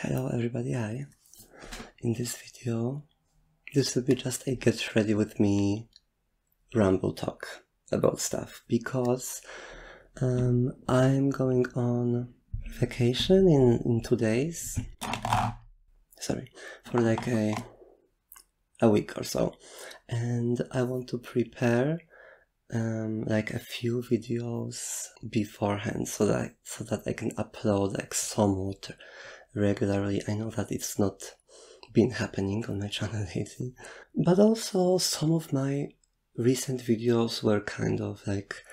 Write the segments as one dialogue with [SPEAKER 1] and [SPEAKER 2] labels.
[SPEAKER 1] Hello everybody, hi. In this video, this will be just a get ready with me ramble talk about stuff because I'm going on vacation in 2 days. Sorry, for like a week or so, and I want to prepare like a few videos beforehand so that I can upload like somewhat regularly. I know that it's not been happening on my channel lately, but also some of my recent videos were kind of like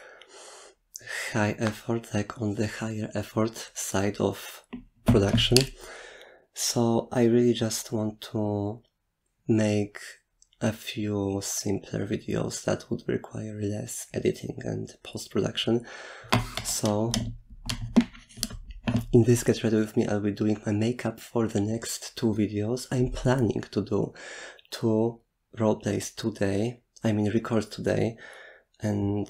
[SPEAKER 1] high effort, like on the higher effort side of production. So I really just want to make a few simpler videos that would require less editing and post-production. So in this Get Ready With Me, I'll be doing my makeup for the next 2 videos. I'm planning to do 2 roleplays today, record today, and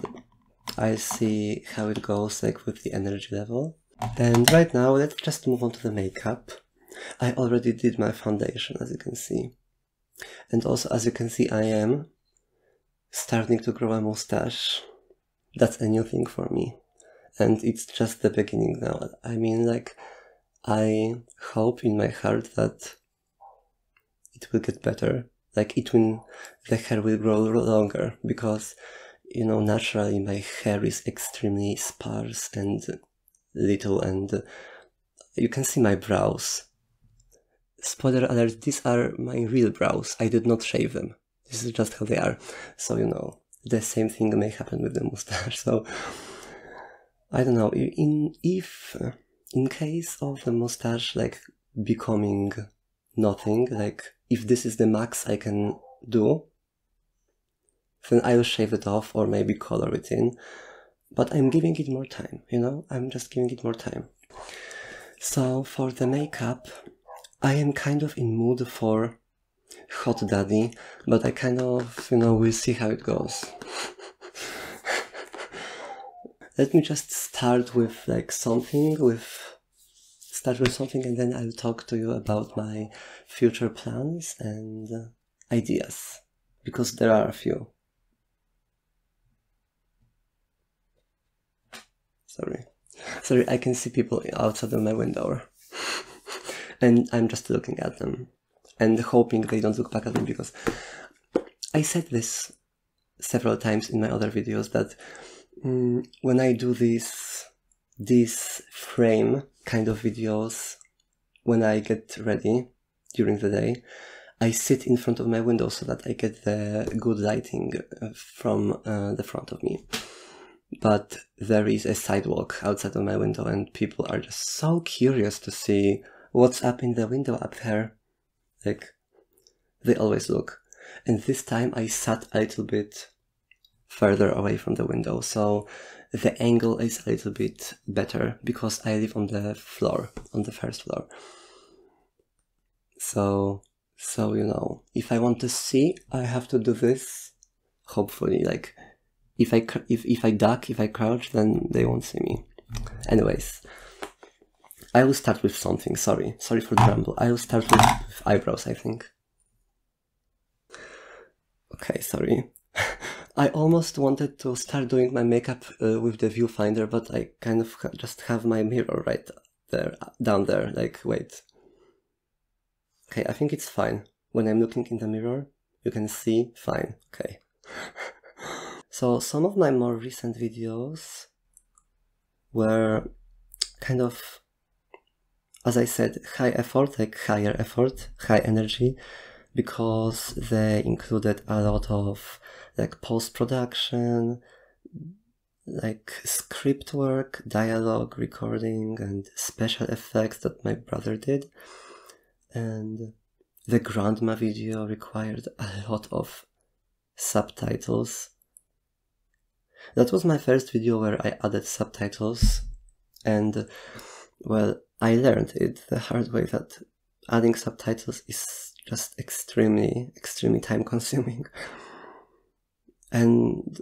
[SPEAKER 1] I'll see how it goes like with the energy level. And right now, let's just move on to the makeup. I already did my foundation, as you can see. And also, as you can see, I am starting to grow a mustache. That's a new thing for me. And it's just the beginning now. I hope in my heart that it will get better. The hair will grow longer, because, you know, naturally my hair is extremely sparse and little, and you can see my brows. Spoiler alert, these are my real brows. I did not shave them. This is just how they are. So, you know, the same thing may happen with the mustache. So I don't know, in case of the mustache like becoming nothing, like if this is the max I can do, then I'll shave it off or maybe color it in. But I'm giving it more time, you know? I'm just giving it more time. So for the makeup, I am kind of in mood for hot daddy, but I kind of, you know, we'll see how it goes. Let me just start with something, and then I'll talk to you about my future plans and ideas, because there are a few. Sorry, I can see people outside of my window, and I'm just looking at them and hoping they don't look back at me, because I said this several times in my other videos that when I do these frame kind of videos, when I get ready during the day, I sit in front of my window so that I get the good lighting from the front of me. But there is a sidewalk outside of my window, and people are just so curious to see what's up in the window up there. Like, they always look. And this time I sat a little bit further away from the window, so the angle is a little bit better, because I live on the floor, on the first floor. So you know, if I want to see, I have to do this. Hopefully, like, if I duck, if I crouch, then they won't see me. Anyways, I will start with something. Sorry for the ramble. I will start with eyebrows, I think. Okay, sorry. I almost wanted to start doing my makeup with the viewfinder, but I kind of just have my mirror right there, down there, like, wait. Okay, I think it's fine. When I'm looking in the mirror, you can see fine, okay. So some of my more recent videos were kind of, as I said, high effort, like higher effort, high energy, because they included a lot of like post-production, like script work, dialogue recording, and special effects that my brother did. And the grandma video required a lot of subtitles. That was my first video where I added subtitles, and well, I learned it the hard way that adding subtitles is just extremely time consuming. And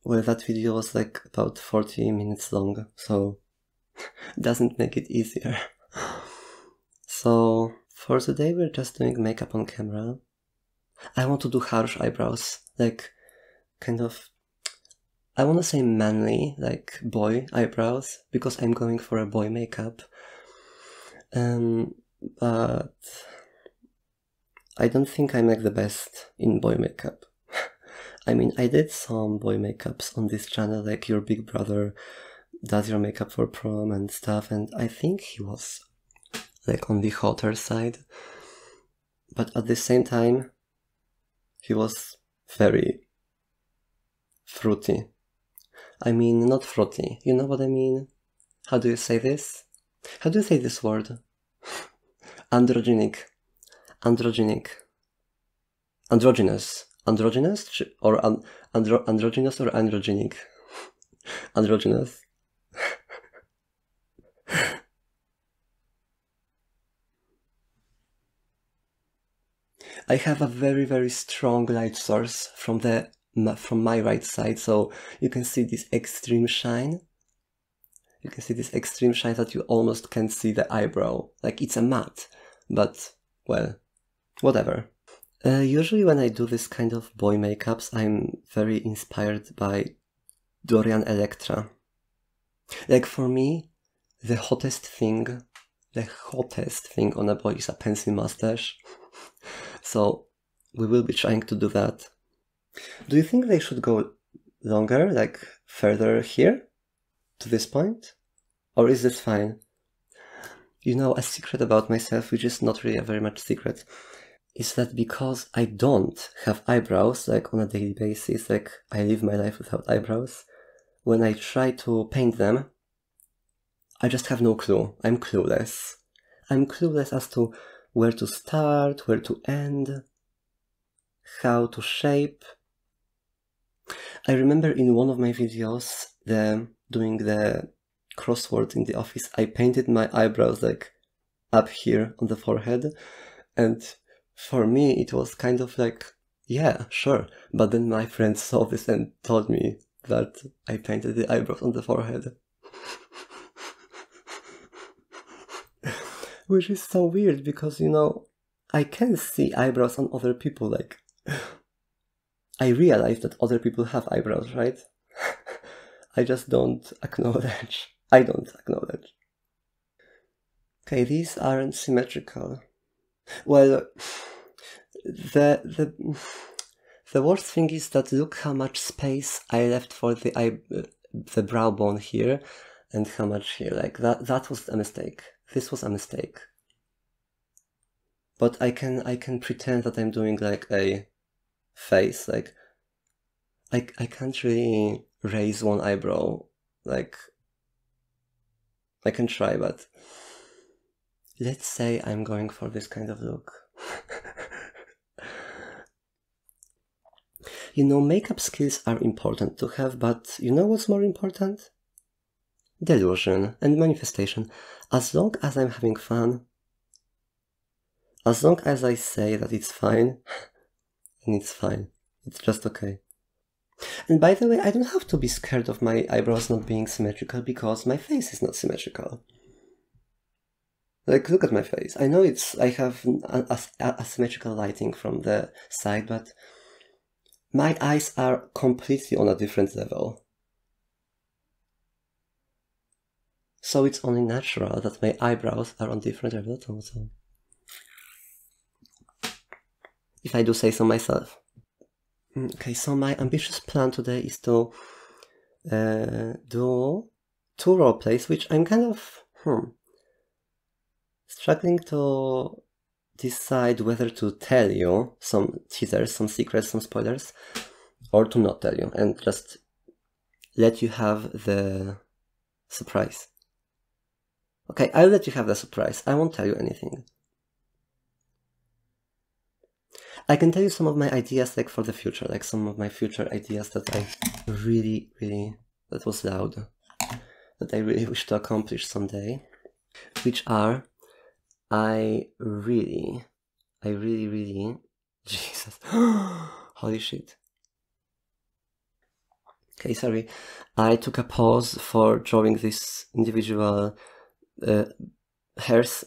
[SPEAKER 1] well, that video was like about 40 minutes long, so doesn't make it easier. So for today we're just doing makeup on camera. I want to do harsh eyebrows, like kind of, I want to say manly, like boy eyebrows, because I'm going for a boy makeup. But I don't think I'm like the best in boy makeup. I mean, I did some boy makeups on this channel, like your big brother does your makeup for prom and stuff, and I think he was like on the hotter side. But at the same time, he was very fruity. I mean, not fruity, you know what I mean? How do you say this? How do you say this word? Androgenic. Androgenic. Androgynous. Androgynous? Or androgynous or androgenic? Androgynous. I have a very, very strong light source from my right side, so you can see this extreme shine. You can see this extreme shine that you almost can't see the eyebrow. Like, it's a matte, but, well, whatever. Usually when I do this kind of boy makeups, I'm very inspired by Dorian Electra. Like, for me, the hottest thing on a boy is a pencil mustache. So we will be trying to do that. Do you think they should go longer, like further here, to this point? Or is this fine? You know, a secret about myself, which is not really a very much secret, is that because I don't have eyebrows, like on a daily basis, like I live my life without eyebrows, when I try to paint them, I just have no clue. I'm clueless. I'm clueless as to where to start, where to end, how to shape. I remember in one of my videos, doing the crossword in the office, I painted my eyebrows like up here on the forehead, and for me it was kind of like, yeah, sure, but then my friend saw this and told me that I painted the eyebrows on the forehead. Which is so weird because, you know, I can see eyebrows on other people, like, I realize that other people have eyebrows, right? I just don't acknowledge. I don't acknowledge. Okay, these aren't symmetrical. Well, the worst thing is that look how much space I left for the brow bone here, and how much here. Like that was a mistake. This was a mistake. But I can pretend that I'm doing like a face, like I can't really raise one eyebrow, like I can try, but let's say I'm going for this kind of look. You know, makeup skills are important to have, but you know what's more important? Delusion and manifestation. As long as I'm having fun, as long as I say that it's fine, and it's fine, it's just okay. And by the way, I don't have to be scared of my eyebrows not being symmetrical because my face is not symmetrical. Like, look at my face. I know I have asymmetrical lighting from the side, but my eyes are completely on a different level. So it's only natural that my eyebrows are on different level too, so. If I do say so myself. Okay, so my ambitious plan today is to do 2 roleplays, which I'm kind of struggling to decide whether to tell you some teasers, some secrets, some spoilers, or to not tell you and just let you have the surprise. Okay, I'll let you have the surprise. I won't tell you anything. I can tell you some of my ideas, like, for the future, like some of my future ideas that I really, that was loud, that I really wish to accomplish someday, which are, I really, Jesus, holy shit. Okay, sorry, I took a pause for drawing this individual hairs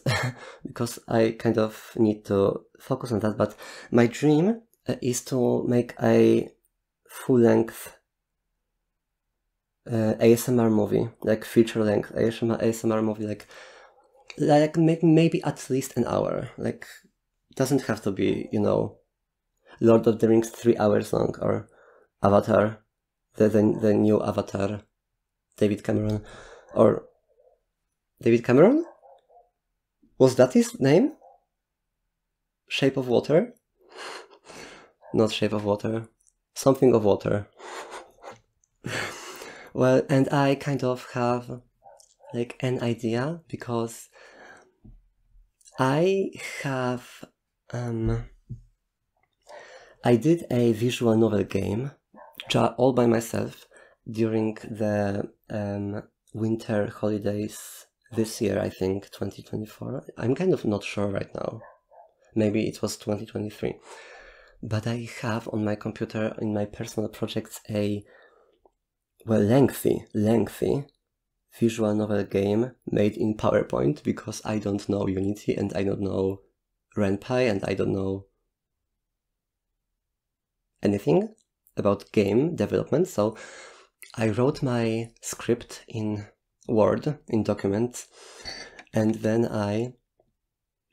[SPEAKER 1] because I kind of need to focus on that, but my dream is to make a full-length ASMR movie, like feature-length ASMR movie, like maybe at least an hour. Like, doesn't have to be, you know, Lord of the Rings 3 hours long, or Avatar, the new Avatar, David Cameron, or David Cameron? Was that his name? Shape of Water? Not Shape of Water. Something of water. Well, and I kind of have like an idea because I have I did a visual novel game all by myself during the winter holidays this year, I think 2024. I'm kind of not sure right now. Maybe it was 2023. But I have on my computer, in my personal projects, a, well, lengthy visual novel game made in PowerPoint, because I don't know Unity and I don't know RenPy and I don't know anything about game development. So I wrote my script in Word, in documents, and then I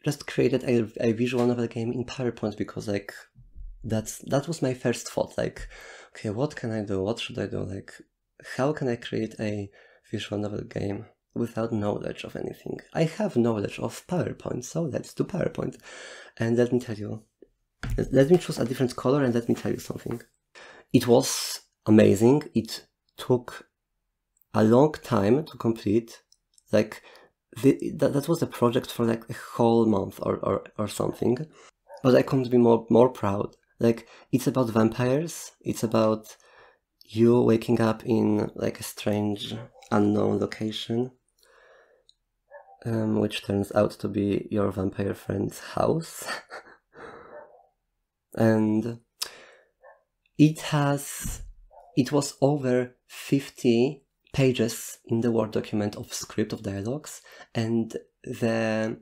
[SPEAKER 1] just created a visual novel game in PowerPoint, because like that was my first thought, like, okay, what can I do? What should I do? Like, how can I create a visual novel game without knowledge of anything? I have knowledge of PowerPoint, so let's do PowerPoint. And let me tell you, let me choose a different color and let me tell you something. It was amazing. It took a long time to complete. Like, that was a project for like a whole month or something. But I couldn't be more proud. Like, it's about vampires. It's about you waking up in like a strange, unknown location, which turns out to be your vampire friend's house. And it was over 50 pages in the Word document of script, of dialogues, and the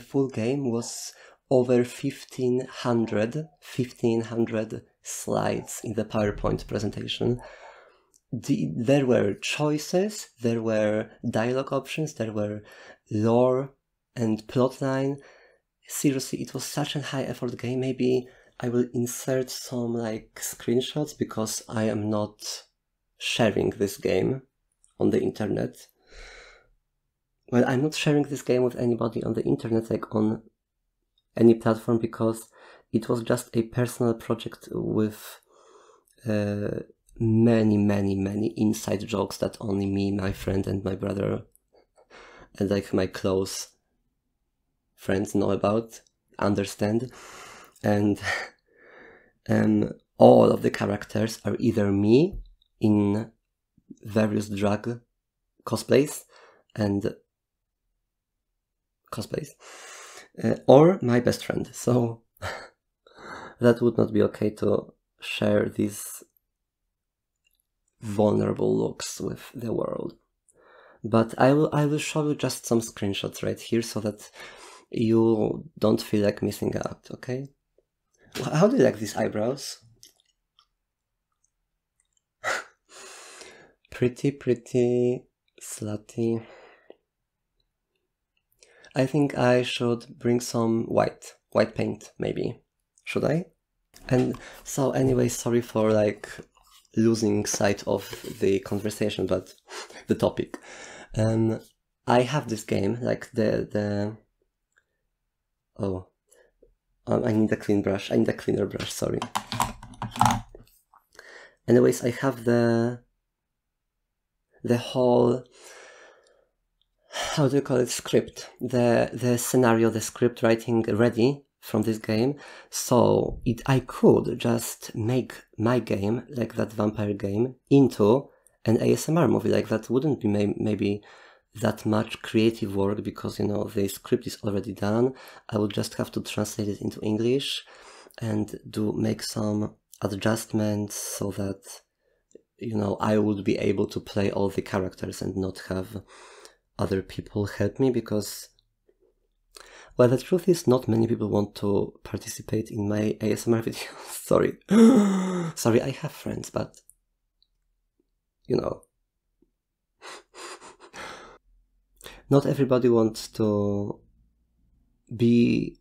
[SPEAKER 1] full game was over 1500 slides in the PowerPoint presentation. There were choices, there were dialogue options, there were lore and plotline. Seriously, it was such a high effort game. Maybe I will insert some like screenshots, because I am not sharing this game on the internet. Well, I'm not sharing this game with anybody on the internet, like on any platform, because it was just a personal project with many inside jokes that only me, my friend, and my brother, and like my close friends know about, understand. And all of the characters are either me in various drag cosplays or my best friend. So that would not be okay to share these vulnerable looks with the world. But I will show you just some screenshots right here, so that you don't feel like missing out, okay? How do you like these eyebrows? Pretty slutty. I think I should bring some white paint, maybe. Should I? And so anyway, sorry for like losing sight of the conversation, but the topic. I have this game, like I need a clean brush. I need a cleaner brush, sorry. Anyways, I have the whole, how do you call it, script, the scenario, the script writing ready from this game, so I could just make my game, like that vampire game, into an ASMR movie. Like, that wouldn't be maybe that much creative work, because, you know, the script is already done. I would just have to translate it into English and make some adjustments so that, you know, I would be able to play all the characters and not have other people help me, because Well, the truth is not many people want to participate in my ASMR videos. Sorry. Sorry, I have friends, but you know. Not everybody wants to be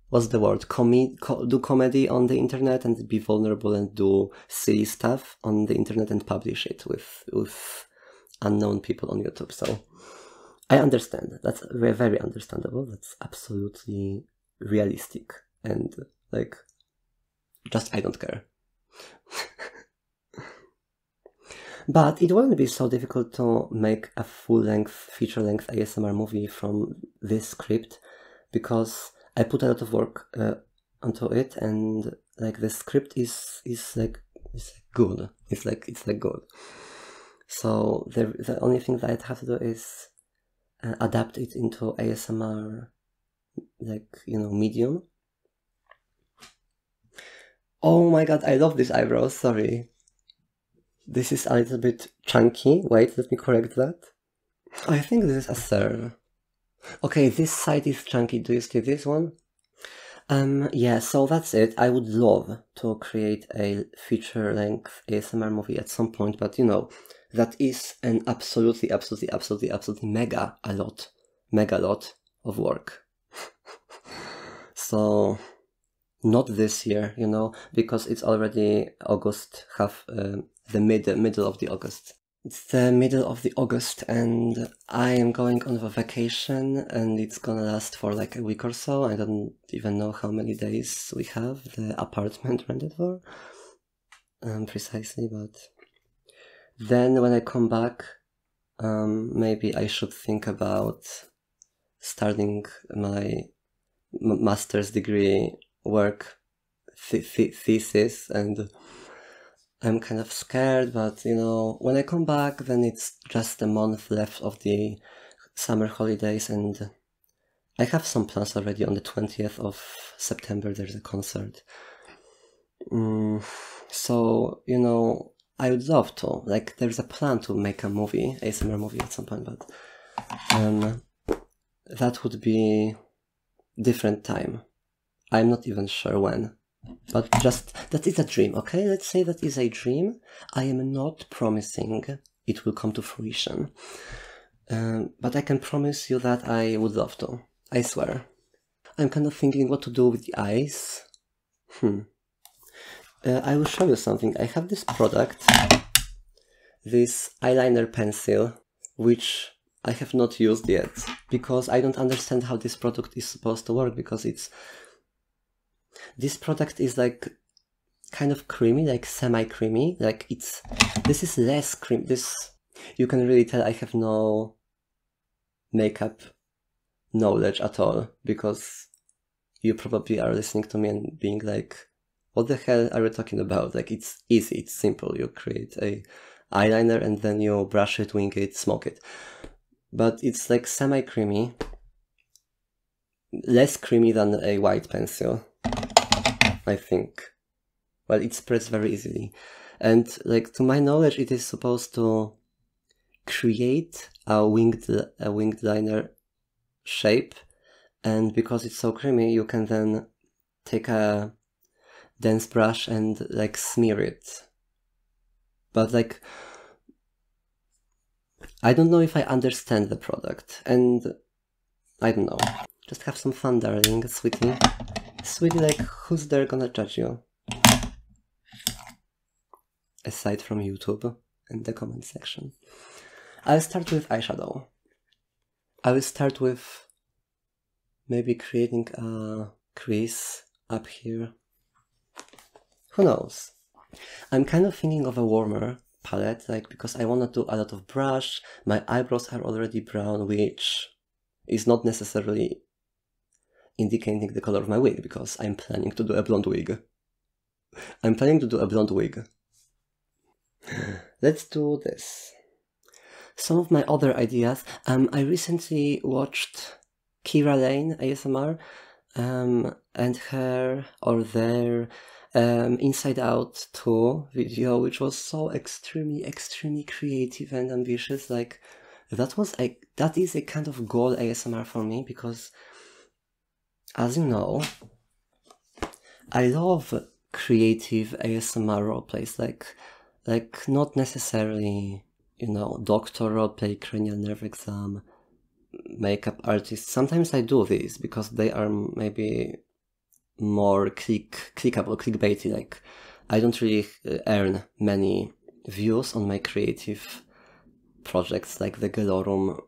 [SPEAKER 1] what's the word? Do comedy on the internet and be vulnerable and do silly stuff on the internet and publish it with unknown people on YouTube. So I understand. That's very, very understandable. That's absolutely realistic and like just I don't care. But it wouldn't be so difficult to make a full-length, feature-length ASMR movie from this script, because I put a lot of work onto it, and like the script is good. It's like good. So the only thing that I'd have to do is adapt it into ASMR, like, you know, medium. Oh my god, I love these eyebrows. Sorry. This is a little bit chunky. Wait, let me correct that. I think this is a serve. Okay, this side is chunky. Do you see this one? Yeah, so that's it. I would love to create a feature-length ASMR movie at some point, but you know, that is an absolutely mega lot of work. So not this year, you know, because it's already August, the middle of the August. It's the middle of the August and I am going on a vacation and it's gonna last for like a week or so. I don't even know how many days we have the apartment rented for precisely, but then when I come back, maybe I should think about starting my master's degree work thesis, and I'm kind of scared, but you know, when I come back, then it's just a month left of the summer holidays, and I have some plans already. On the 20th of September, there's a concert. So, you know, I would love to, like, there's a plan to make a movie, ASMR movie at some point, but that would be different time. I'm not even sure when. But just, that is a dream, okay? Let's say that is a dream. I am not promising it will come to fruition. But I can promise you that I would love to. I swear. I'm kind of thinking what to do with the eyes. I will show you something. I have this product, this eyeliner pencil, which I have not used yet, because I don't understand how this product is supposed to work, because this product is like kind of creamy, like semi-creamy, like this is less cream. You can really tell I have no makeup knowledge at all, because you probably are listening to me and being like, what the hell are you talking about? Like, it's easy, it's simple. You create a eyeliner and then you brush it, wing it, smoke it. But it's like semi-creamy, less creamy than a white pencil, I think. Well, it spreads very easily. And like, to my knowledge, it is supposed to create a winged liner shape. And because it's so creamy, you can then take a dense brush and like smear it. But like, I don't know if I understand the product, and I don't know. Just have some fun, darling, sweetie. Sweetie, like, who's there gonna judge you? Aside from YouTube and the comment section. I'll start with eyeshadow. I will start with maybe creating a crease up here. Who knows? I'm kind of thinking of a warmer palette, like, because I want to do a lot of brush. My eyebrows are already brown, which is not necessarily indicating the color of my wig, because I'm planning to do a blonde wig. Let's do this. Some of my other ideas. I recently watched Kira Lane ASMR and her or their Inside Out 2 video, which was so extremely creative and ambitious. Like, that is a kind of goal ASMR for me, because as you know, I love creative ASMR roleplays, like not necessarily, you know, doctor roleplay, cranial nerve exam, makeup artist. Sometimes I do these because they are maybe more clickable, clickbaity. Like I don't really earn many views on my creative projects like the Gelorum.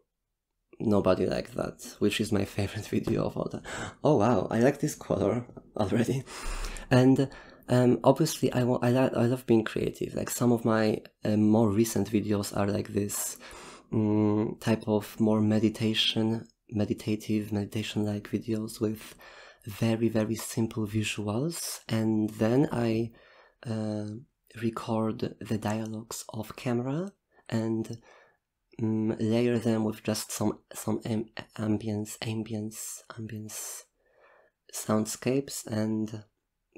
[SPEAKER 1] Nobody like that, which is my favorite video of all time. Oh wow, I like this color already. And obviously I love being creative. Like some of my more recent videos are like this type of more meditation like videos with very, very simple visuals, and then I record the dialogues off camera and layer them with just some ambience soundscapes, and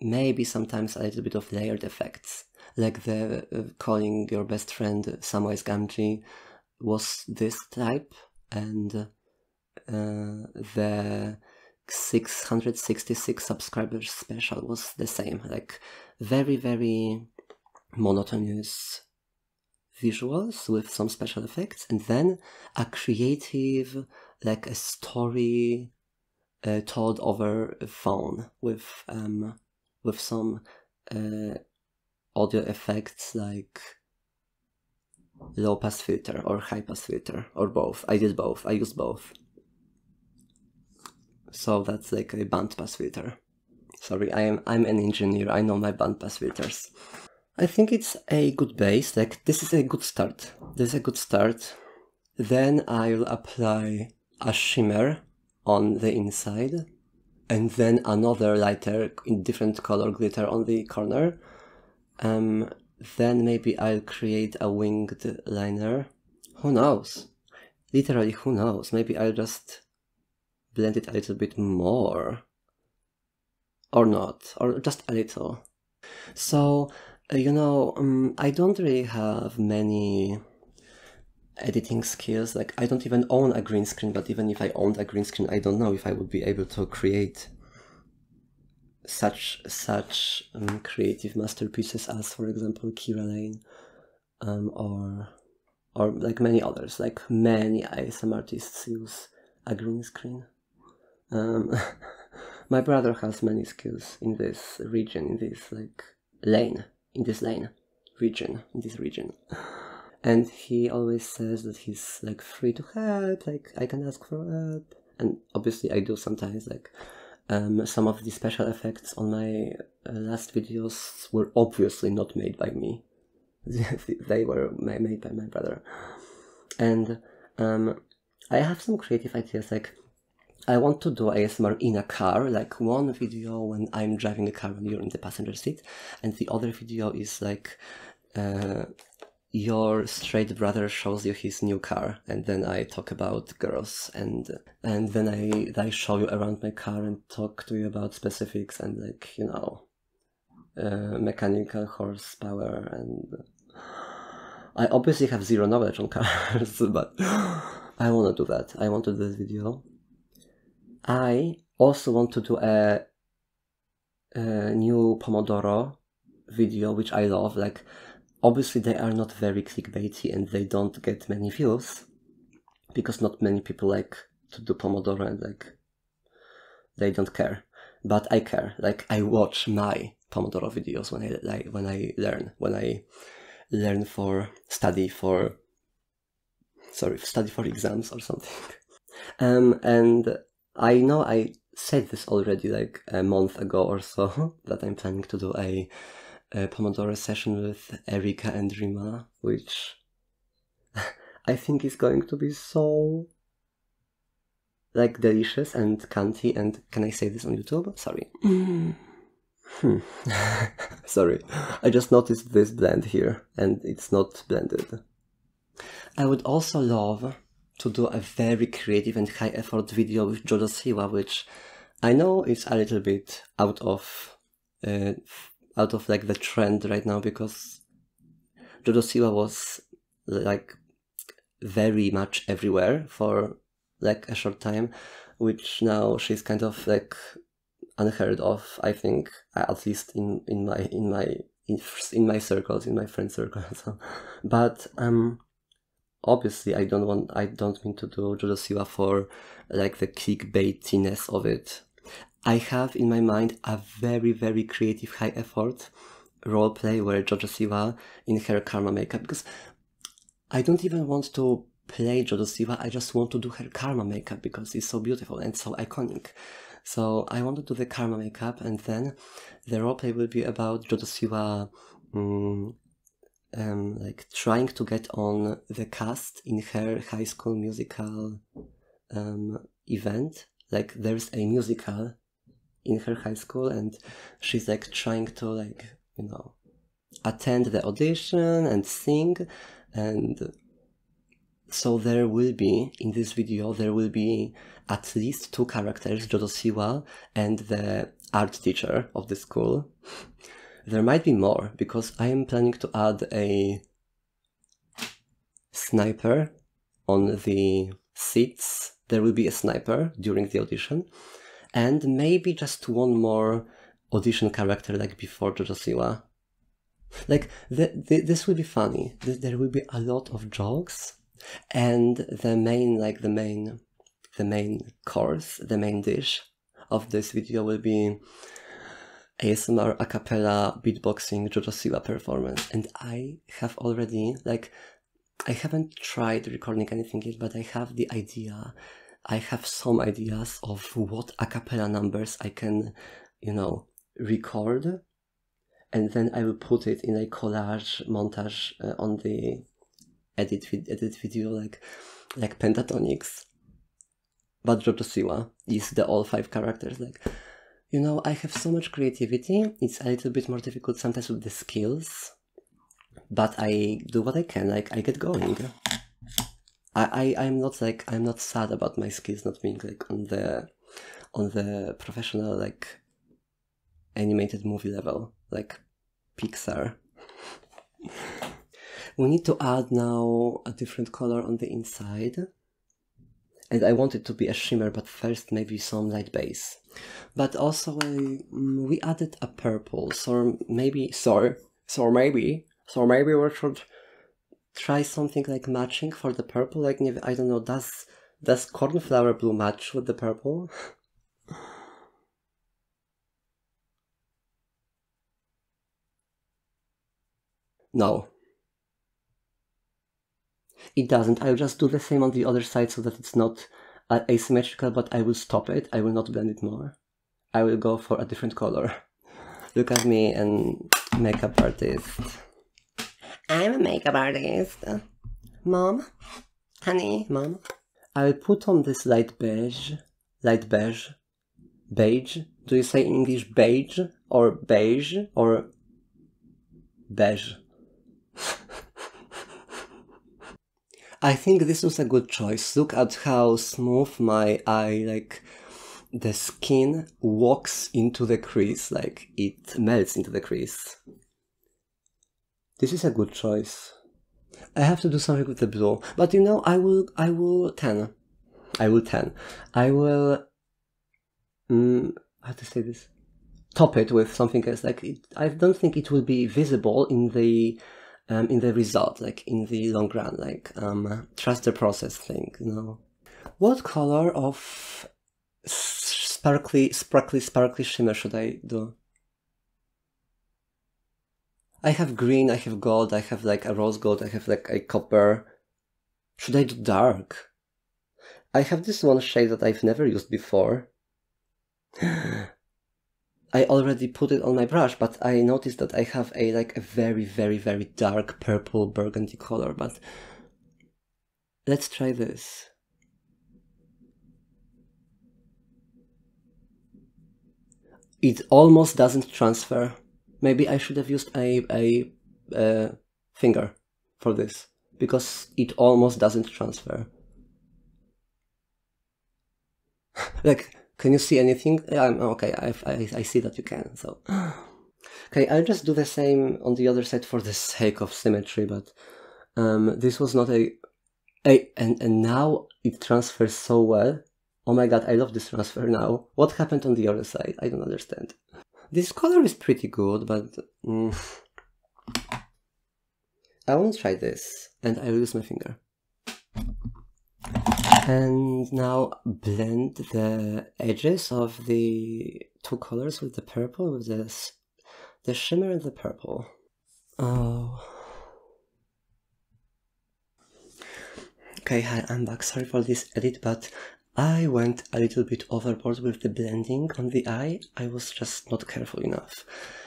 [SPEAKER 1] maybe sometimes a little bit of layered effects, like the calling your best friend Samwise Gamgee was this type, and the 666 subscribers special was the same, like very, very monotonous visuals with some special effects, and then a creative, like a story told over a phone with some audio effects like low pass filter or high pass filter, or both. I did both. I used both. So that's like a band pass filter. Sorry, I'm an engineer. I know my band pass filters. I think it's a good base. Like this is a good start. Then I'll apply a shimmer on the inside, and then another lighter in different color glitter on the corner. Then maybe I'll create a winged liner. Who knows? Literally, who knows? Maybe I'll just blend it a little bit more. Or not. Or just a little. So, you know, I don't really have many editing skills. Like, I don't even own a green screen, but even if I owned a green screen, I don't know if I would be able to create such creative masterpieces as, for example, Kira Lane, or like many others. Like many ASMR artists use a green screen. My brother has many skills in this region, in this region, and he always says that he's like free to help. Like I can ask for help, and obviously I do sometimes. Like some of the special effects on my last videos were obviously not made by me. They were made by my brother. And I have some creative ideas. Like I want to do ASMR in a car, like one video when I'm driving a car and you're in the passenger seat, and the other video is like your straight brother shows you his new car, and then I talk about girls, and then I show you around my car and talk to you about specifics and, like, you know, mechanical horsepower. And I obviously have zero knowledge on cars, but I want to do that. I want to do this video. I also want to do a new Pomodoro video, which I love. Like, obviously they are not very clickbaity and they don't get many views because not many people like to do Pomodoro, and like they don't care. But I care. Like, I watch my Pomodoro videos when I learn for study for exams or something. And I know I said this already like a month ago or so, that I'm planning to do a Pomodoro session with Erika and Rima, which I think is going to be so, like, delicious and cunty. And can I say this on YouTube? Sorry. Sorry, I just noticed this blend here and it's not blended. I would also love to do a very creative and high effort video with Jojo Siwa, which I know is a little bit out of like the trend right now, because Jojo Siwa was like very much everywhere for like a short time, which now she's kind of like unheard of, I think, at least in my circles, in my friend circles. But obviously I don't mean to do JoJo Siwa for like the clickbaitiness of it. I have in my mind a very, very creative, high effort roleplay where JoJo Siwa in her karma makeup, because I don't even want to play JoJo Siwa, I just want to do her karma makeup because it's so beautiful and so iconic. So I want to do the karma makeup, and then the roleplay will be about JoJo Siwa like trying to get on the cast in her High School Musical event. Like there's a musical in her high school and she's like trying to like, you know, attend the audition and sing. And so there will be, in this video, there will be at least 2 characters, JoJo Siwa and the art teacher of the school. There might be more, because I am planning to add a sniper on the seats. There will be a sniper during the audition, and maybe just 1 more audition character like before JoJo Siwa. Like, this will be funny. There will be a lot of jokes, and the main course, the main dish of this video will be ASMR a cappella beatboxing JoJo Siwa performance. And I have already, like, I haven't tried recording anything yet, but I have the idea. I have some ideas of what a cappella numbers I can, you know, record, and then I will put it in a collage montage on the edit video, like pentatonics. But JoJo Siwa is the all 5 characters. Like, you know, I have so much creativity. It's a little bit more difficult sometimes with the skills, but I do what I can. Like, I get going. I'm not sad about my skills not being like on the professional like animated movie level, like Pixar. We need to add now a different color on the inside, and I want it to be a shimmer, but first maybe some light base. But also we added a purple, so maybe we should try something like matching for the purple. Like, I don't know, does cornflower blue match with the purple? No, it doesn't. I'll just do the same on the other side so that it's not asymmetrical, but I will stop it. I will not blend it more. I will go for a different color. Look at me, and makeup artist. I'm a makeup artist. Mom? Honey? Mom? I'll put on this light beige. Beige? Do you say in English beige? Or beige? Or beige? I think this was a good choice. Look at how smooth my eye, like, the skin walks into the crease, like, it melts into the crease. This is a good choice. I have to do something with the blue, but you know, I will how to say this? Top it with something else. Like, I don't think it will be visible in the result, like in the long run. Like, trust the process thing, you know. What color of sparkly shimmer should I do? I have green, I have gold, I have like a rose gold, I have like a copper. Should I do dark? I have this one shade that I've never used before. I already put it on my brush, but I noticed that I have a very, very, very dark purple burgundy color, but let's try this. It almost doesn't transfer. Maybe I should have used a finger for this, because it almost doesn't transfer. Like, can you see anything? Yeah, okay, I see that you can, so. Okay, I'll just do the same on the other side for the sake of symmetry, but this was not a And now it transfers so well. Oh my god, I love this transfer now. What happened on the other side? I don't understand. This color is pretty good, but I want to try this, and I will use my finger. And now blend the edges of the two colors with the purple, with the shimmer and the purple. Oh. Okay, hi, I'm back. Sorry for this edit, but I went a little bit overboard with the blending on the eye. I was just not careful enough.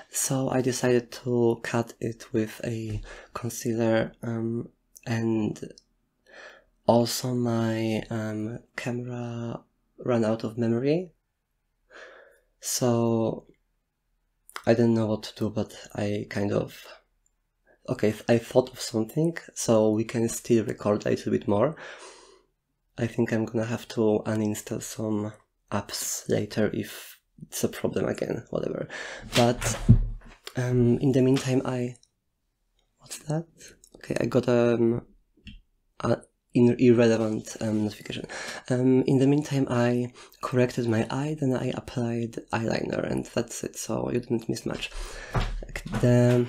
[SPEAKER 1] So I decided to cut it with a concealer, and also my camera ran out of memory. So I didn't know what to do, but I kind of... Okay, I thought of something, so we can still record a little bit more. I think I'm gonna have to uninstall some apps later if it's a problem again, whatever. But in the meantime, what's that? Okay, I got an irrelevant notification. In the meantime, I corrected my eye, then I applied eyeliner, and that's it, so you didn't miss much. The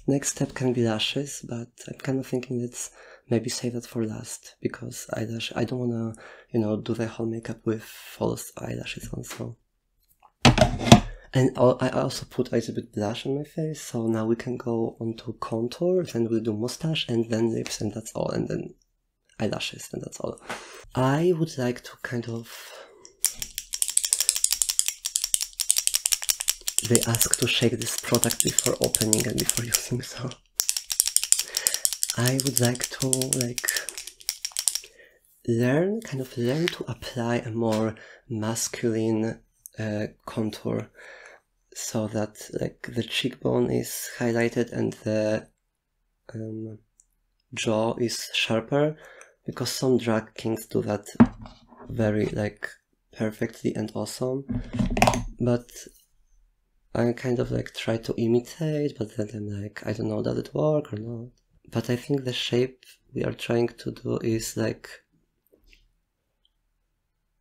[SPEAKER 1] next step can be lashes, but I'm kind of thinking let's maybe save that for last, because I don't want to, you know, do the whole makeup with false eyelashes on, so. And I also put a little bit blush on my face, so now we can go on to contour, then we'll do mustache, and then lips, and that's all, and then eyelashes, and that's all. I would like to kind of... They ask to shake this product before opening and before using, so I would like to learn to apply a more masculine contour, so that the cheekbone is highlighted and the jaw is sharper, because some drag kings do that very perfectly and awesome, but I kind of try to imitate, but then I'm I don't know, does it work or not? But I think the shape we are trying to do is like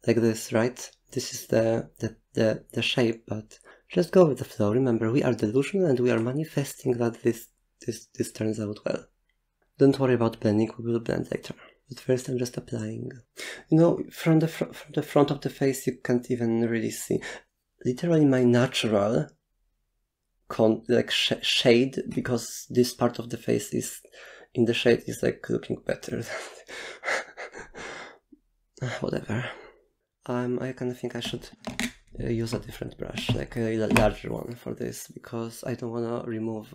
[SPEAKER 1] this, right? This is the shape, but just go with the flow. Remember, we are delusional and we are manifesting that this turns out well. Don't worry about blending, we will blend later. But first I'm just applying. You know, from the front of the face you can't even really see. Literally my natural shade, because this part of the face is in the shade is looking better. Whatever. I kind of think I should use a different brush, a larger one for this, because I don't want to remove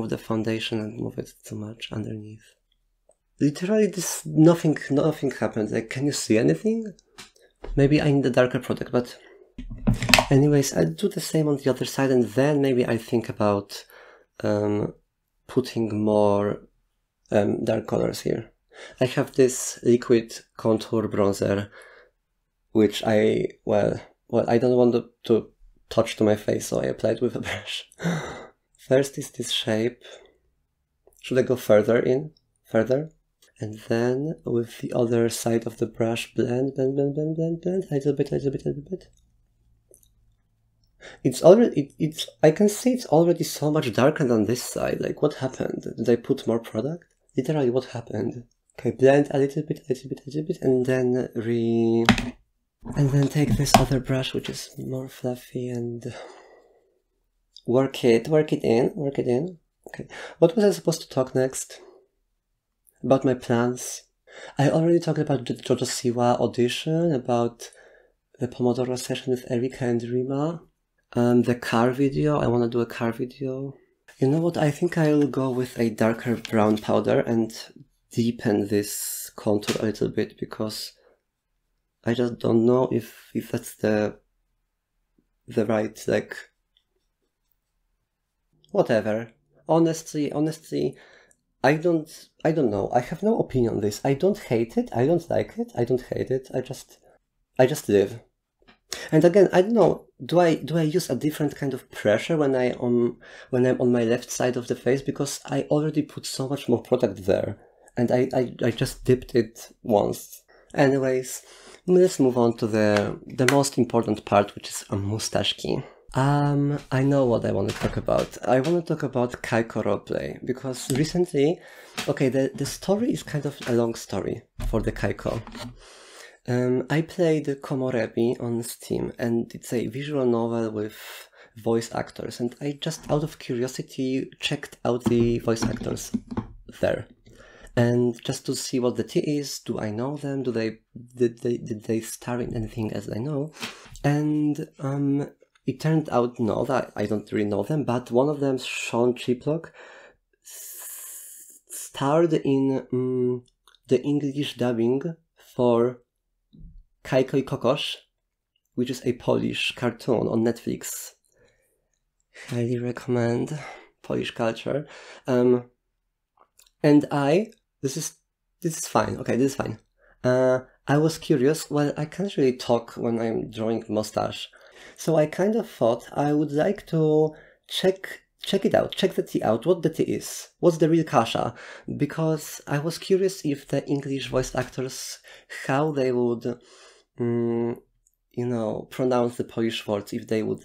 [SPEAKER 1] the foundation and move it too much underneath. Literally nothing happened. Can you see anything? Maybe I need a darker product, but anyways, I'll do the same on the other side, and then maybe I think about putting more dark colors here. I have this liquid contour bronzer, which I don't want to touch to my face, so I applied with a brush. First is this shape. Should I go further in? Further? And then with the other side of the brush, blend, a little bit. It's already, I can see it's already so much darker than this side. What happened? Did I put more product? Literally, what happened? Okay, blend a little bit, and then take this other brush, which is more fluffy, and work it in. Okay, what was I supposed to talk next? About my plans. I already talked about the JoJo Siwa audition, about the Pomodoro session with Erika and Rima, the car video. I want to do a car video. You know what? I think I'll go with a darker brown powder and deepen this contour a little bit, because I just don't know if that's the right, whatever. Honestly, I don't know. I have no opinion on this. I don't hate it. I don't like it. I don't hate it. I just live. And again, I don't know, do I use a different kind of pressure when I'm on my left side of the face, because I already put so much more product there, and I just dipped it once. Anyways, let's move on to the most important part, which is a mustache key. I know what I want to talk about. I want to talk about Kajko roleplay, because recently, okay, the story is kind of a long story for the Kajko. I played Komorebi on Steam, and it's a visual novel with voice actors, and I just out of curiosity checked out the voice actors there, and just to see what the tea is. Do I know them? Did they star in anything as I know? And it turned out no, that I don't really know them, but one of them, Sean Chiplock, starred in the English dubbing for Kajko and Kokosz, which is a Polish cartoon on Netflix. Highly recommend. Polish culture. And this is fine. Okay, this is fine. I was curious. Well, I can't really talk when I'm drawing mustache, so I kind of thought I would like to check it out, check the tea out, what the tea is, what's the real kasha, because I was curious if the English voice actors, how they would, pronounce the Polish words, if they would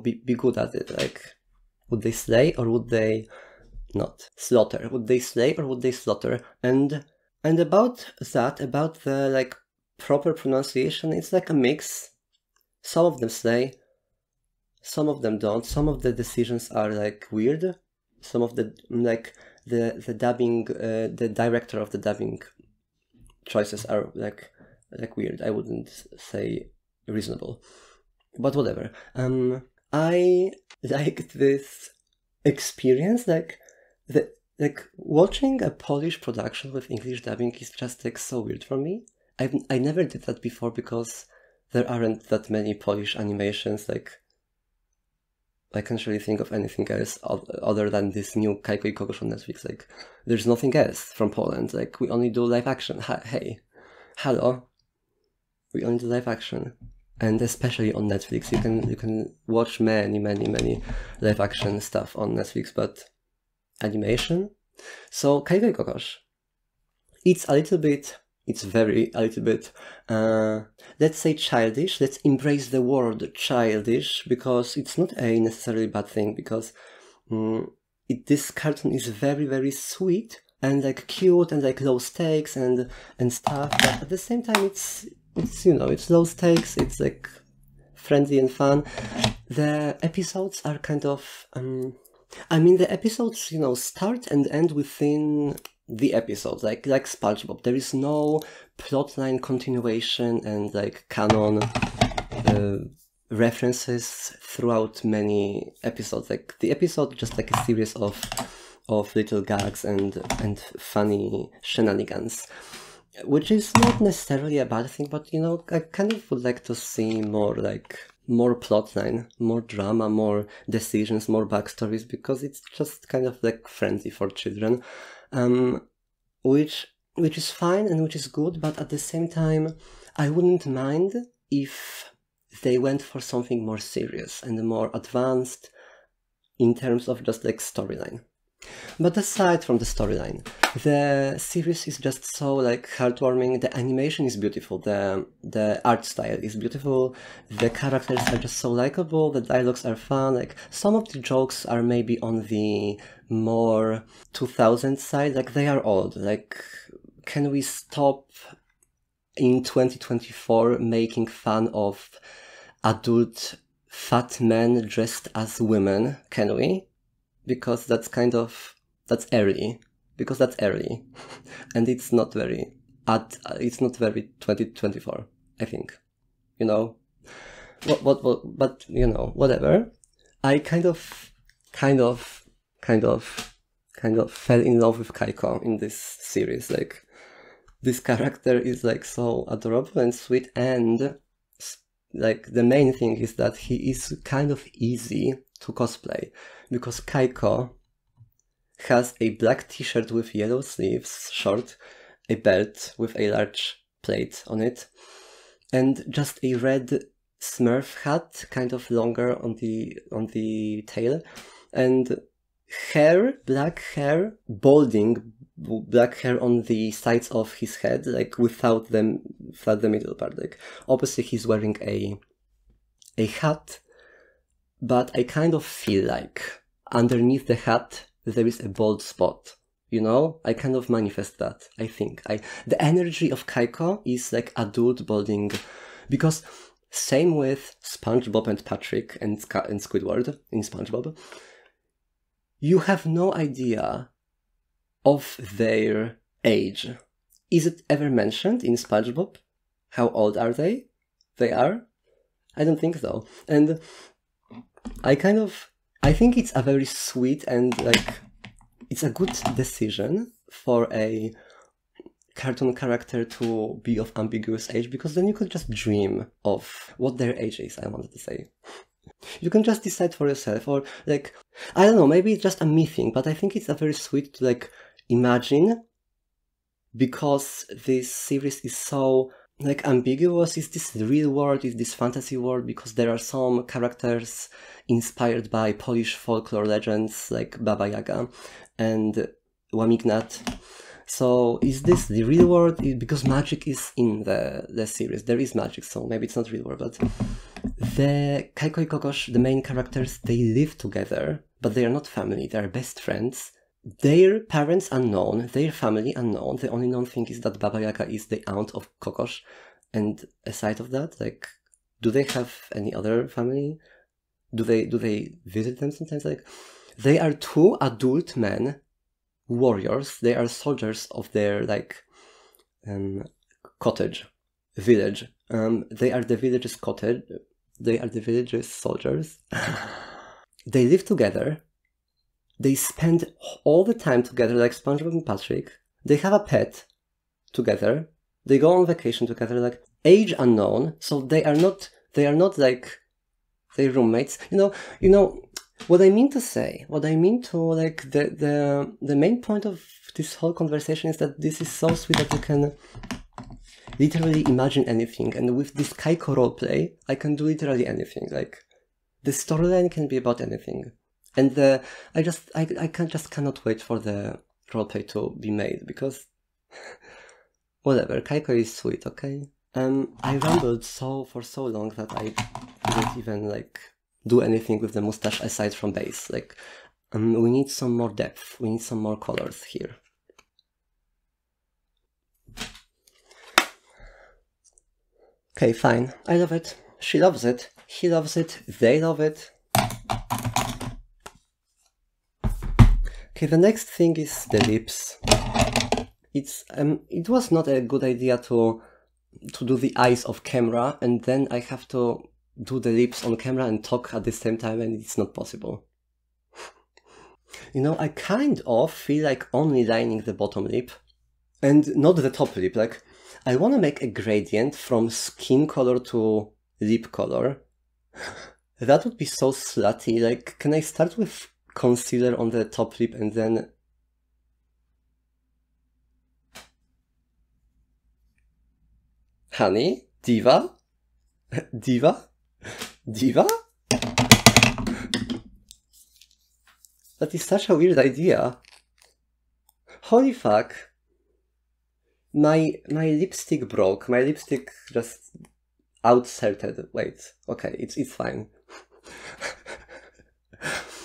[SPEAKER 1] be good at it, like, would they slay or would they not slaughter? Would they slay or would they slaughter? And about that, about the proper pronunciation, it's like a mix. Some of them slay, some of them don't. Some of the decisions are weird. Some of the the dubbing, the director of the dubbing choices are weird. I wouldn't say reasonable, but whatever. I liked this experience. Watching a Polish production with English dubbing is just so weird for me. I never did that before because there aren't that many Polish animations. I can't really think of anything else other than this new Kajko and Kokosz on Netflix. There's nothing else from Poland. We only do live action. Hey, hello. We only do live action, and especially on Netflix, you can watch many live action stuff on Netflix, but animation. So Kajko and Kokosz, it's a little bit. It's a little bit, let's say childish. Let's embrace the word childish, because it's not a necessarily bad thing, because this cartoon is very sweet and cute and low stakes and stuff, but at the same time it's low stakes, it's friendly and fun. The episodes are kind of, the episodes, start and end within the episodes, like SpongeBob. There is no plotline continuation and canon references throughout many episodes. The episode just a series of little gags and funny shenanigans, which is not necessarily a bad thing, but I kind of would like to see more more plotline, more drama, more decisions, more backstories, because it's just kind of friendly for children. Which is fine and which is good, but at the same time, I wouldn't mind if they went for something more serious and more advanced in terms of just storyline. But aside from the storyline, the series is just so heartwarming. The animation is beautiful, the art style is beautiful, the characters are just so likable, the dialogues are fun. Some of the jokes are maybe on the more 2000s side, they are old. Can we stop in 2024 making fun of adult fat men dressed as women? Can we? Because that's early. Because that's early, and it's not very 2024. I think, but whatever. I kind of fell in love with Kajko in this series. This character is so adorable and sweet, and the main thing is that he is kind of easy to cosplay, because Kajko has a black t-shirt with yellow sleeves, short, a belt with a large plate on it, and just a red Smurf hat, kind of longer on the tail, and hair, black hair, balding black hair on the sides of his head, like without the middle part. Like obviously he's wearing a hat, but I kind of feel like underneath the hat there is a bald spot. You know, I kind of manifest that. I think the energy of Kajko is like adult balding, because same with SpongeBob and Patrick and Squidward in SpongeBob. You have no idea of their age. Is it ever mentioned in SpongeBob? How old are they? They are? I don't think so. And I think it's a very sweet and like, it's a good decision for a cartoon character to be of ambiguous age, because then you could just dream of what their age is, I wanted to say. You can just decide for yourself, or like, I don't know, maybe it's just a me thing, but I think it's a very sweet to like imagine, because this series is so like ambiguous. Is this the real world? Is this fantasy world? Because there are some characters inspired by Polish folklore legends like Baba Yaga and Łamignat. So is this the real world? Because magic is in the series. There is magic, so maybe it's not real world, but the Kajko and Kokosz, the main characters, they live together, but they are not family, they are best friends. Their parents unknown, their family unknown. The only known thing is that Baba Yaga is the aunt of Kokosz, and aside of that, like, do they have any other family? Do they visit them sometimes? Like, they are two adult men, warriors. They are soldiers of their like cottage, village. They are the village's cottage. They are the village's soldiers. They live together. They spend all the time together, like SpongeBob and Patrick. They have a pet together. They go on vacation together, like age unknown. So they are not like their roommates. You know what I mean to say. What I mean to like the main point of this whole conversation is that this is so sweet that you can literally imagine anything. And with this Kajko roleplay, I can do literally anything. Like the storyline can be about anything. And I cannot wait for the roleplay to be made, because whatever, Kajko is sweet, okay? I rambled for so long that I didn't even like do anything with the mustache aside from base. Like, we need some more depth, we need some more colors here. Okay, fine. I love it. She loves it. He loves it. They love it. Okay, the next thing is the lips. It was not a good idea to do the eyes off camera, and then I have to do the lips on camera and talk at the same time, and it's not possible. You know, I kind of feel like only lining the bottom lip and not the top lip. Like, I want to make a gradient from skin color to lip color. That would be so slutty. Like, can I start with concealer on the top lip and then honey? Diva? Diva? Diva? That is such a weird idea. Holy fuck. My lipstick broke. My lipstick just outserted. Wait, okay, it's fine.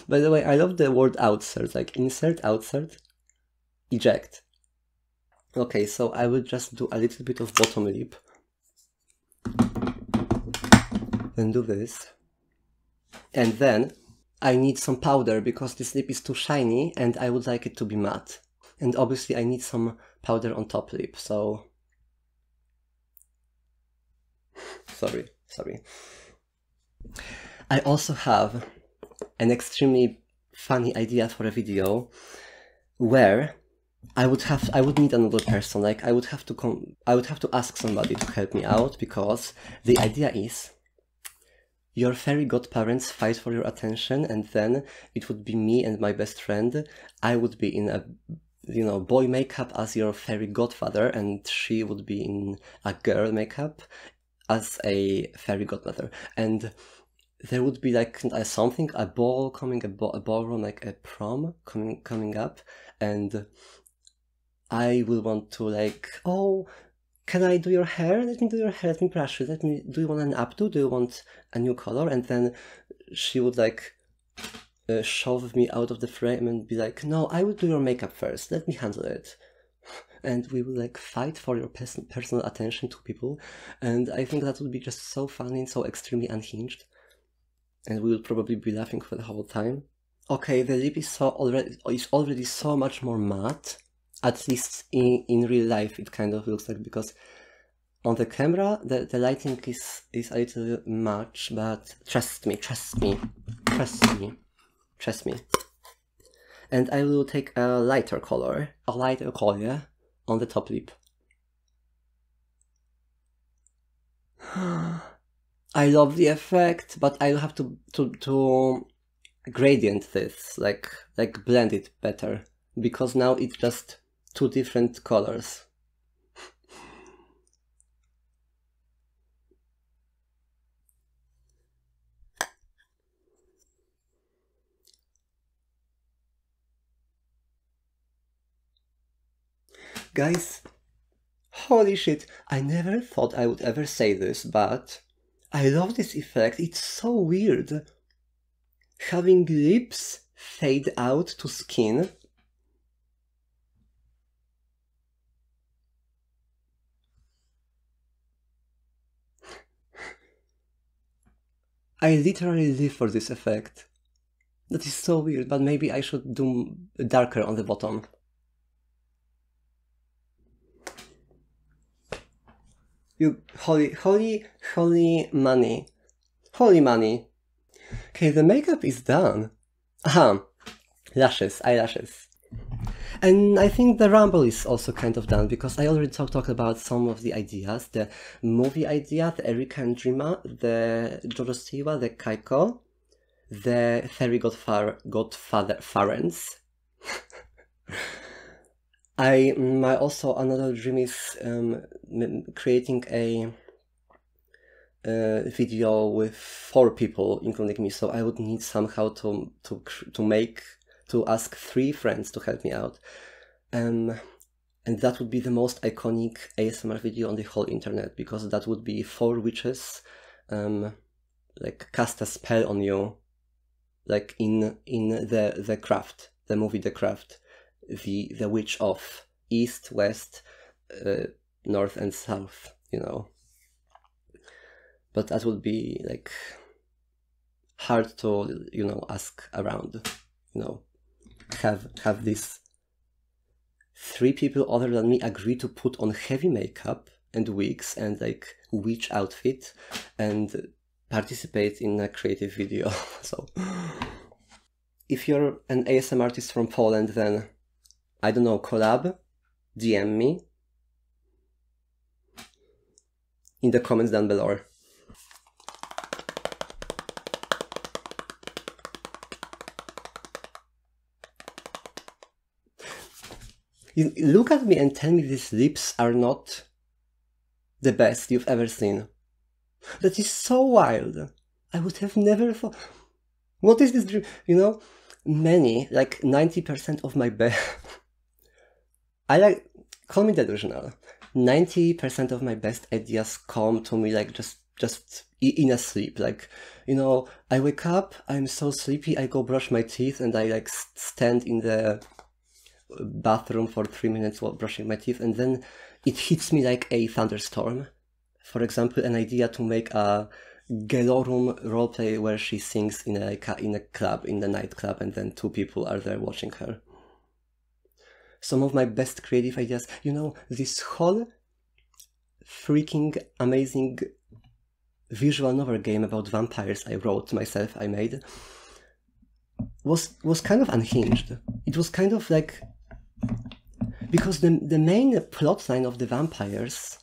[SPEAKER 1] By the way, I love the word outsert, like insert, outsert, eject. Okay, so I will just do a little bit of bottom lip. Then do this. And then I need some powder because this lip is too shiny and I would like it to be matte. And obviously I need some powder on top lip, so... Sorry. I also have an extremely funny idea for a video where I would need another person. Like, I would have to ask somebody to help me out, because the idea is your fairy godparents fight for your attention, and then it would be me and my best friend. I would be in a, you know, boy makeup as your fairy godfather, and she would be in a girl makeup. as a fairy godmother, and there would be like something, a ball coming, a ballroom, like a prom coming up, and I will want to like, oh, can I do your hair? Let me do your hair. Let me brush it. Do you want an updo? Do you want a new color? And then she would like shove me out of the frame and be like, no, I will do your makeup first. Let me handle it. And we will like fight for your personal attention to people. And I think that would be just so funny and so extremely unhinged. And we will probably be laughing for the whole time. Okay, the lip is already so much more matte. At least in real life it kind of looks like, because on the camera the lighting is a little much, but trust me. And I will take a lighter color on the top lip. I love the effect, but I'll have to gradient this, like blend it better, because now it's just two different colors. Guys, holy shit, I never thought I would ever say this, but I love this effect. It's so weird. Having lips fade out to skin. I literally live for this effect. That is so weird, but maybe I should do darker on the bottom. You holy money. Holy money. Okay, the makeup is done. Aha, eyelashes. And I think the rumble is also kind of done, because I already talked about some of the ideas. The movie idea, the Erika and Dreama, the Jojo Siwa, the Kajko, the fairy godfatherens. My also another dream is creating a video with 4 people, including me. So I would need somehow to ask 3 friends to help me out, and that would be the most iconic ASMR video on the whole internet, because that would be 4 witches like cast a spell on you, like in the Craft, the movie The Craft, the witch of East, West, North and South, you know. But that would be like hard to, you know, ask around, you know, have these 3 people other than me agree to put on heavy makeup and wigs and like witch outfit and participate in a creative video. So if you're an ASMR artist from Poland, then I don't know, collab, DM me in the comments down below. You look at me and tell me these lips are not the best you've ever seen. That is so wild. I would have never thought. What is this dream? You know, like 90% of my best. Call me delusional. 90% of my best ideas come to me like just in a sleep. Like, you know, I wake up, I'm so sleepy, I go brush my teeth, and I like stand in the bathroom for 3 minutes while brushing my teeth, and then it hits me like a thunderstorm. For example, an idea to make a Gelorum roleplay where she sings in a club, in the nightclub, and then 2 people are there watching her. Some of my best creative ideas, you know, this whole freaking amazing visual novel game about vampires I wrote myself, I made, was kind of unhinged. It was kind of like, because the main plot line of the vampires,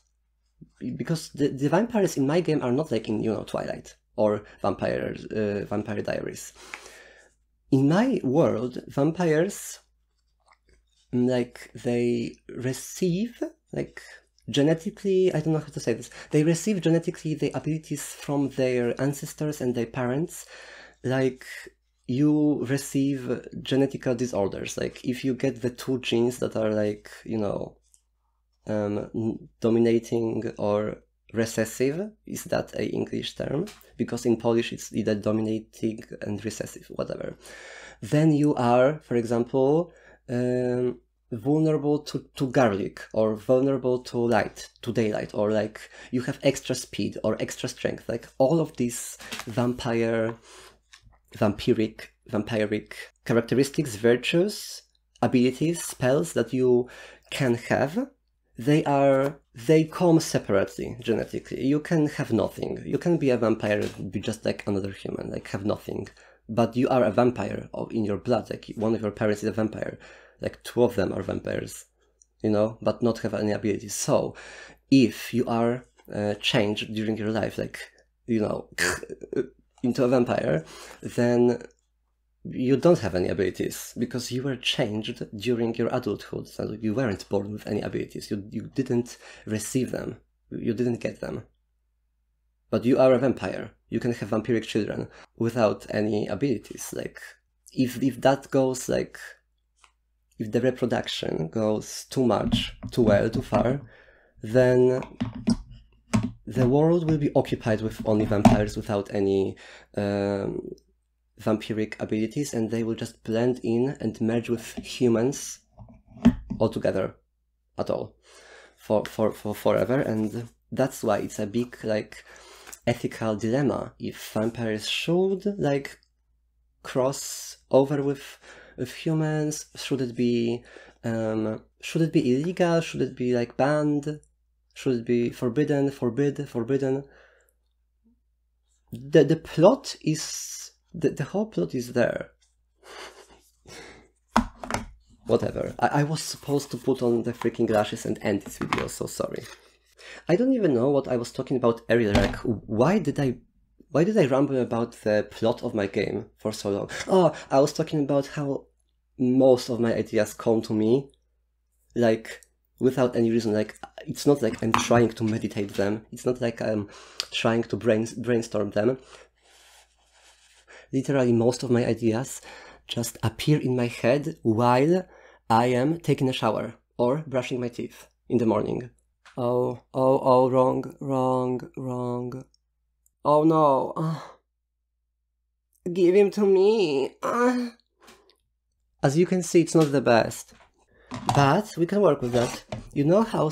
[SPEAKER 1] because the vampires in my game are not like in, you know, Twilight or Vampire Diaries. In my world, vampires, like, they receive like genetically, I don't know how to say this, they receive genetically the abilities from their ancestors and their parents. Like, you receive genetical disorders. Like, if you get the two genes that are like, you know, dominating or recessive, is that an English term? Because in Polish it's either dominating and recessive, whatever. Then you are, for example, vulnerable to garlic, or vulnerable to light, to daylight, or like you have extra speed or extra strength. Like all of these vampiric characteristics, virtues, abilities, spells that you can have, they come separately genetically. You can have nothing. You can be a vampire, be just like another human, like have nothing. But you are a vampire in your blood. Like one of your parents is a vampire. Like two of them are vampires, you know, but not have any abilities. So if you are changed during your life, like, you know, into a vampire, then you don't have any abilities because you were changed during your adulthood. So you weren't born with any abilities. You didn't receive them. You didn't get them. But you are a vampire. You can have vampiric children without any abilities. Like, if that goes, like, if the reproduction goes too much, too well, too far, then the world will be occupied with only vampires without any vampiric abilities, and they will just blend in and merge with humans altogether, at all, for forever. And that's why it's a big, like, ethical dilemma. If vampires should, like, cross over with humans, should it be illegal? Should it be like banned? Should it be forbidden? The plot is the whole plot is there. Whatever. I was supposed to put on the freaking lashes and end this video, so sorry. I don't even know what I was talking about earlier. Like, why did I ramble about the plot of my game for so long? Oh, I was talking about how most of my ideas come to me, like, without any reason. Like, it's not like I'm trying to meditate them. It's not like I'm trying to brainstorm them. Literally, most of my ideas just appear in my head while I am taking a shower or brushing my teeth in the morning. Oh, wrong. Oh no. Give him to me. As you can see, it's not the best. But we can work with that. You know how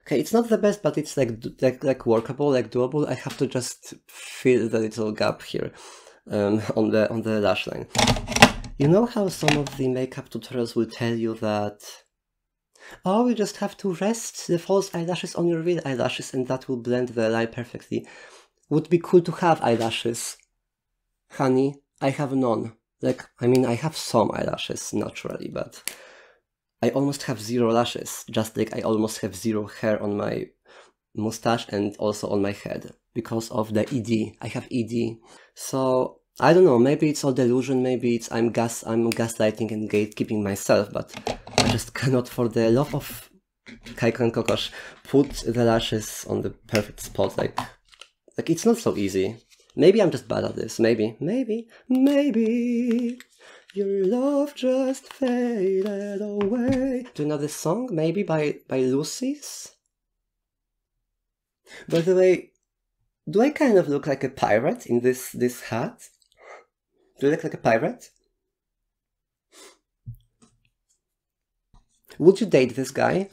[SPEAKER 1] okay, it's not the best, but it's like workable, like doable. I have to just fill the little gap here on the lash line. You know how some of the makeup tutorials will tell you that, oh, you just have to rest the false eyelashes on your real eyelashes and that will blend the line perfectly. Would be cool to have eyelashes. Honey, I have none. Like, I mean, I have some eyelashes naturally, but I almost have zero lashes, just like I almost have zero hair on my mustache and also on my head because of the ED. I have ED. So, I don't know, maybe it's all delusion, maybe it's I'm gaslighting and gatekeeping myself, but I just cannot, for the love of Kajko and Kokosz, put the lashes on the perfect spot. Like it's not so easy. Maybe I'm just bad at this. Maybe. Your love just faded away. Do you know this song? Maybe by Lucy's? By the way, do I kind of look like a pirate in this hat? Do I look like a pirate? Would you date this guy?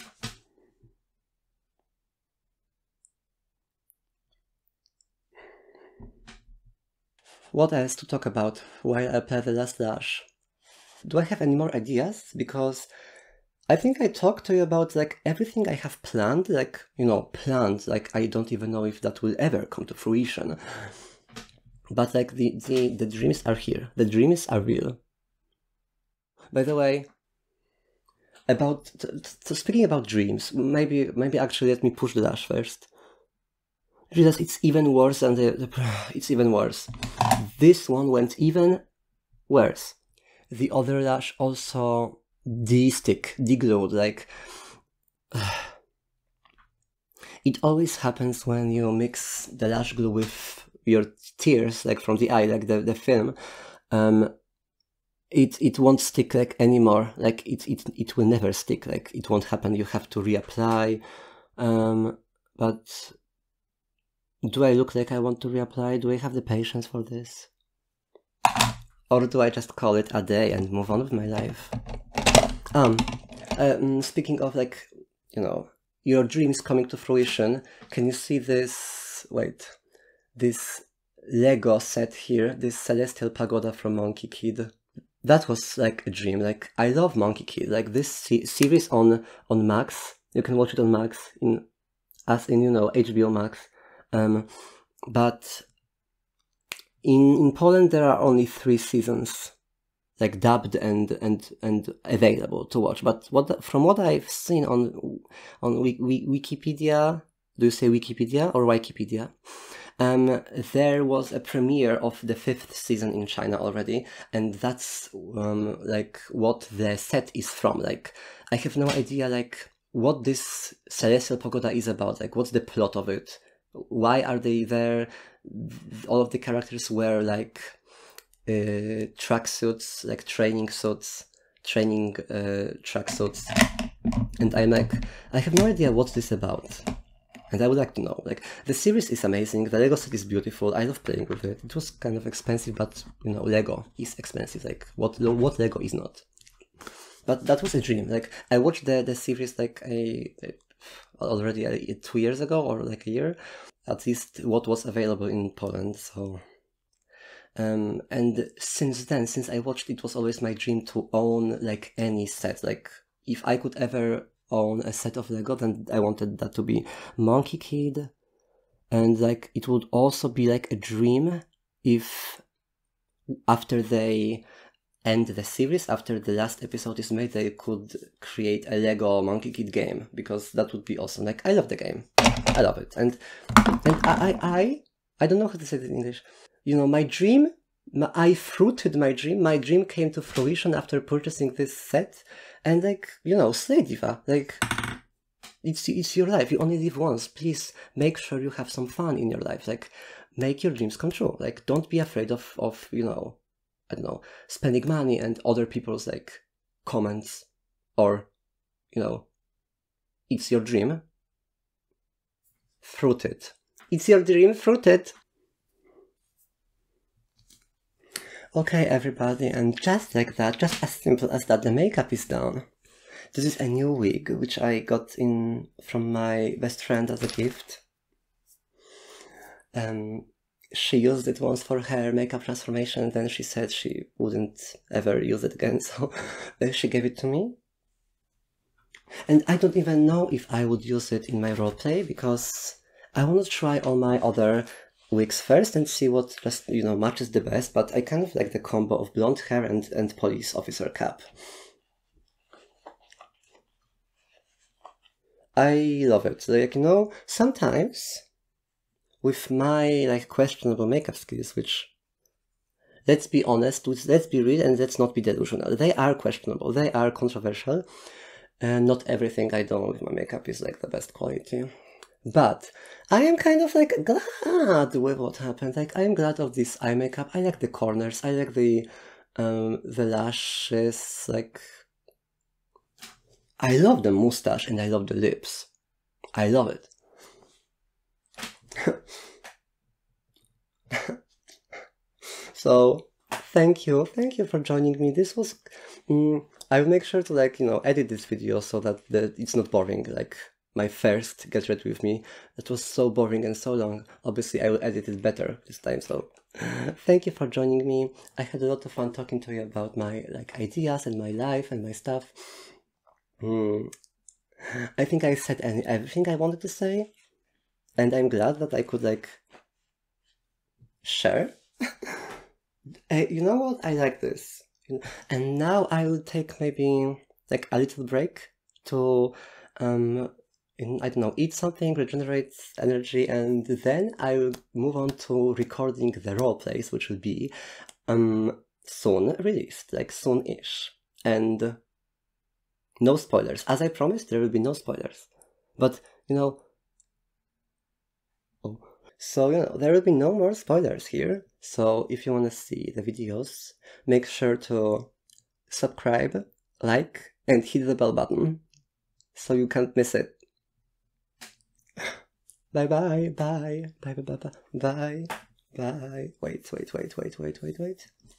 [SPEAKER 1] What else to talk about while I apply the last lash? Do I have any more ideas? Because I think I talked to you about like everything I have planned, like, you know, planned, like I don't even know if that will ever come to fruition. But like the dreams are here. The dreams are real. By the way, speaking about dreams, maybe actually let me push the lash first. Jesus, it's even worse than it's even worse. This one went even worse. The other lash also de-glued, like It always happens when you mix the lash glue with your tears, like from the eye, like the film. It won't stick like anymore. Like it will never stick. Like it won't happen. You have to reapply. But do I look like I want to reapply? Do I have the patience for this? Or do I just call it a day and move on with my life? Speaking of, like, you know, your dreams coming to fruition, can you see this, wait, this Lego set here, this Celestial Pagoda from Monkey Kid? That was like a dream. Like, I love Monkey Kid. Like, this series on Max, you can watch it on Max, you know, HBO Max. But in Poland there are only 3 seasons, like dubbed and available to watch. But from what I've seen on Wikipedia, do you say Wikipedia or Wikipedia? There was a premiere of the 5th season in China already, and that's like what the set is from. Like, I have no idea like what this Celestial Pagoda is about. Like, what's the plot of it? Why are they there? All of the characters wear like tracksuits, like training tracksuits, and I'm like, I have no idea what's this about, and I would like to know. Like, the series is amazing, the Lego set is beautiful, I love playing with it. It was kind of expensive, but you know, Lego is expensive. Like, what Lego is not? But that was a dream. Like, I watched the series like already 2 years ago, or like a year, at least what was available in Poland. So and since then, since I watched, it was always my dream to own like any set. Like, if I could ever own a set of Lego, then I wanted that to be Monkey Kid. And like, it would also be like a dream if after they end the series, after the last episode is made, they could create a Lego Monkey Kid game, because that would be awesome. Like, I love the game, I love it, and I don't know how to say it in English. You know, my dream, I fruited my dream. My dream came to fruition after purchasing this set, and like, you know, Slay Diva, like, it's your life. You only live once. Please make sure you have some fun in your life. Like, make your dreams come true. Like, don't be afraid of you know, I don't know, spending money and other people's like comments, or, you know, it's your dream. Fruit it. It's your dream, fruit it. Okay, everybody, and just like that, just as simple as that, the makeup is done. This is a new wig, which I got from my best friend as a gift. She used it once for her makeup transformation, and then she said she wouldn't ever use it again, so she gave it to me. And I don't even know if I would use it in my roleplay, because I want to try all my other wigs first and see what just, you know, matches the best, but I kind of like the combo of blonde hair and police officer cap. I love it. Like, you know, sometimes with my like questionable makeup skills, which, let's be honest, let's be real, and let's not be delusional. They are questionable, they are controversial, and not everything I do with my makeup is like the best quality. But I am kind of like glad with what happened. Like, I am glad of this eye makeup. I like the corners, I like the lashes, like, I love the mustache and I love the lips. I love it. So, thank you for joining me. This was, I'll make sure to, like, you know, edit this video so that it's not boring, like my first Get Ready With Me. That was so boring and so long. Obviously, I will edit it better this time, so thank you for joining me. I had a lot of fun talking to you about my, like, ideas and my life and my stuff. I think I said everything I wanted to say, and I'm glad that I could, like, share. You know what? I like this. And now I will take maybe like a little break to I don't know, eat something, regenerate energy, and then I will move on to recording the roleplays, which will be soon released, like soon-ish. And No spoilers. As I promised, there will be no spoilers. But, you know... Oh. So, you know, there will be no more spoilers here. So, if you want to see the videos, make sure to subscribe, like, and hit the bell button so you can't miss it. Bye bye, bye, bye, bye, bye, bye, bye, bye. Wait.